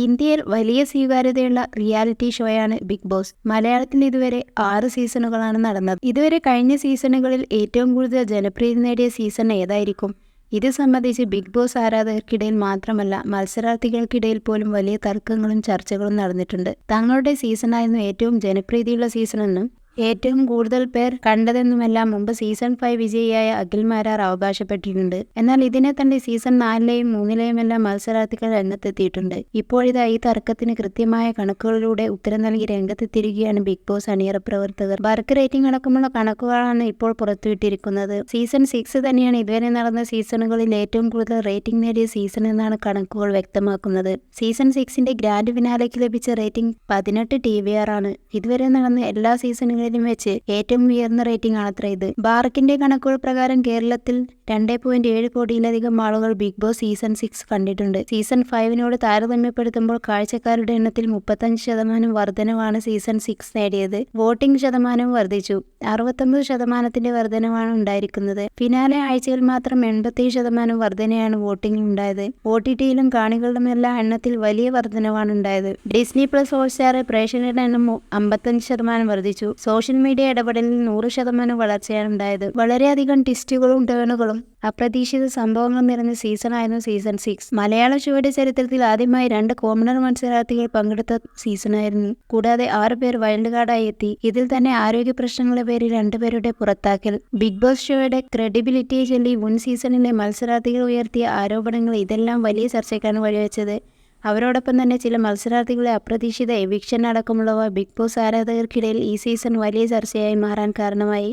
ഇന്ത്യയിൽ വലിയ സ്വീകാര്യതയുള്ള reality ഷോയാണ് big boss. മലയാളത്തിൽ ഇതുവരെ 6 സീസണുകളാണ് നടന്നത്. ഇതുവരെ കഴിഞ്ഞ സീസണുകളിൽ ഏറ്റവും കൂടുതൽ ജനപ്രീതി നേടിയ സീസൺ ഏതായിരിക്കും? ഇത് സംബന്ധിച്ച് ബിഗ് ബോസ് ആരാധകർക്കിടയിൽ മാത്രമല്ല മത്സരാർത്ഥികൾക്കിടയിൽ പോലും വലിയ തർക്കങ്ങളും ചർച്ചകളും നടന്നിട്ടുണ്ട്. തങ്ങളുടെ സീസണായിരുന്നു ഏറ്റവും ജനപ്രീതിയുള്ള സീസണെന്നും ഏറ്റവും കൂടുതൽ പേർ കണ്ടതെന്നുമെല്ലാം മുമ്പ് സീസൺ 5 വിജയിയായ അഖിൽ മാരാർ അവകാശപ്പെട്ടിട്ടുണ്ട്. എന്നാൽ ഇതിനെ തന്നെ സീസൺ 4ലെയും 3ലെയും എല്ലാം മത്സരാർത്ഥികൾ രംഗത്തെത്തിയിട്ടുണ്ട്. ഇപ്പോഴിതാ ഈ തർക്കത്തിന് കൃത്യമായ കണക്കുകളിലൂടെ ഉത്തരം നൽകി രംഗത്തെത്തിയിരിക്കുകയാണ് ബിഗ് ബോസ് അണിയറ പ്രവർത്തകർ. വർക്ക് റേറ്റിംഗ് അടക്കമുള്ള കണക്കുകളാണ് ഇപ്പോൾ പുറത്തുവിട്ടിരിക്കുന്നത്. സീസൺ 6 തന്നെയാണ് ഇതുവരെ നടന്ന സീസണുകളിൽ ഏറ്റവും കൂടുതൽ റേറ്റിംഗ് നേടിയ സീസൺ എന്നാണ് കണക്കുകൾ വ്യക്തമാക്കുന്നത്. സീസൺ 6ന്റെ ഗ്രാൻഡ് ഫിനാലേക്ക് ലഭിച്ച റേറ്റിംഗ് 18 TVR ആണ്. ഇതുവരെ നടന്ന എല്ലാ സീസണുകളിലും വെച്ച് ഏറ്റവും ഉയർന്ന റേറ്റിംഗ് ആണത്ര ഇത്. ബാർക്കിന്റെ കണക്കുകൾ പ്രകാരം കേരളത്തിൽ 2.7 കോടിയിലധികം ആളുകൾ ബിഗ് ബോസ് സീസൺ 6 കണ്ടിട്ടുണ്ട്. സീസൺ 5നോട് താരതമ്യപ്പെടുത്തുമ്പോൾ കാഴ്ചക്കാരുടെ എണ്ണത്തിൽ 35% വർധനവാണ് സീസൺ 6 നേടിയത്. വോട്ടിംഗ് ശതമാനവും വർദ്ധിച്ചു. 69% വർധനവാണ് ഉണ്ടായിരിക്കുന്നത്. ഫിനാലെ ആഴ്ചയിൽ മാത്രം 87% വർധനയാണ് വോട്ടിംഗിൽ ഉണ്ടായത്. OTTയിലും കാണികളുടെമെല്ലാം എണ്ണത്തിൽ വലിയ വർധനവാണ് ഉണ്ടായത്. ഡിസ്നി പ്ലസ് ഹോട്ട്സ്റ്റാർ പ്രേക്ഷകരുടെ എണ്ണം 55% വർദ്ധിച്ചു. സോഷ്യൽ മീഡിയ ഇടപെടലിൽ 100% വളർച്ചയാണ് ഉണ്ടായത്. വളരെയധികം ട്വിസ്റ്റുകളും ടേണുകളും അപ്രതീക്ഷിത സംഭവങ്ങൾ നിറഞ്ഞ സീസണായിരുന്നു സീസൺ 6. മലയാള ഷോയുടെ ചരിത്രത്തിൽ ആദ്യമായി 2 കോമണർ മത്സരാർത്ഥികൾ പങ്കെടുത്ത സീസണായിരുന്നു. കൂടാതെ 6 പേർ വൈൽഡ് കാർഡായി എത്തി. ഇതിൽ തന്നെ ആരോഗ്യ പ്രശ്നങ്ങളുടെ പേരിൽ 2 പേരുടെ പുറത്താക്കൽ. ബിഗ് ബോസ് ഷോയുടെ ക്രെഡിബിലിറ്റിയെ ചൊല്ലി മുൻ സീസണിലെ മത്സരാർത്ഥികൾ ഉയർത്തിയ ആരോപണങ്ങൾ ഇതെല്ലാം വലിയ ചർച്ചയ്ക്കാണ് വഴിവെച്ചത്. അവരോടൊപ്പം തന്നെ ചില മത്സരാർത്ഥികളെ അപ്രതീക്ഷിത എവിക്ഷൻ അടക്കമുള്ളവ ബിഗ് ബോസ് ആരാധകർക്കിടയിൽ ഈ സീസൺ വലിയ ചർച്ചയായി മാറാൻ കാരണമായി.